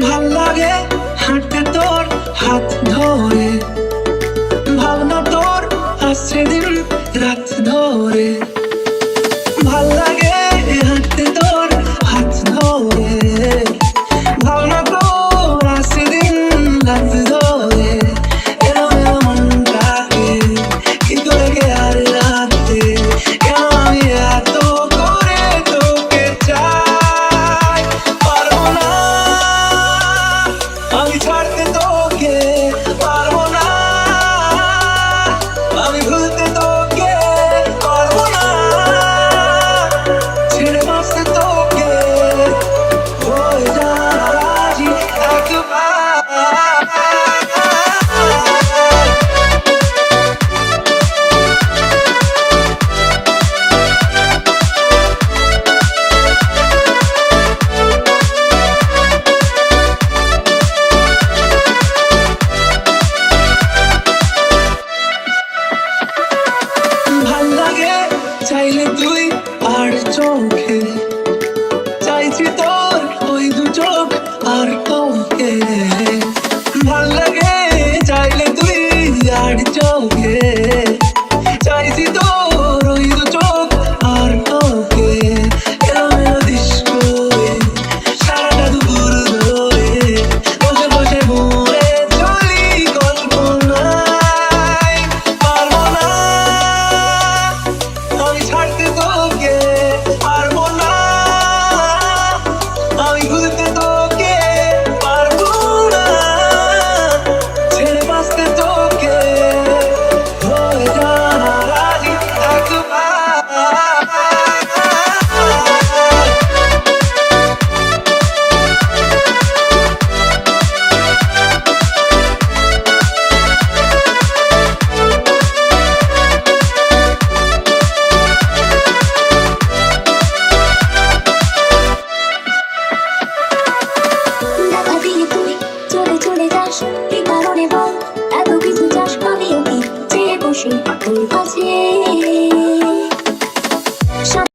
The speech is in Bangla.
ভাল লাগে হাঁটতে তোর হাত ধরে, ভাবনা তোর আসছে দিন রাত ধরে। ভাল লাগে হাঁটতে তোর হাত ধরে, ভাবনা তোর আসছে দিন রাত ধরে। এলো এলো মনটাকে কি করে কে আর রাতে, কেন আমি এত করে তোকে চাই। পারবো না আমি ছাড়তে তোকে, পারবো না আমি ভুলতে তোকে, পারবো না ছেড়ে বাঁচতে তোকে। হয়ে যা রাজি একবার। ভাল লাগে চাইলে তুই আর চোখে, চাইছি তোর ওই দু চোখ আর তোকে। ভাল লাগে চাইলে তুই আর চোখে, চাইছি তোর ওই দু চোখ আর তোকে। এলো এলো ডিস্কো সারাটা দুপুর ধরে, বসে বসে ঘুরে চলি কল্পনায়। পারবো না আমি ছাড়তে তোকে, পারবো না আমি ভুলতে তোকে, পারবো না ছেড়ে বাঁচতে তোকে। হয়ে যা রাজি একবার। দেখা দিয়ে তুই চলে চলে যাস, কি কারণে বল এত কিছু চাস? আমিও কি চেয়ে বসে তোর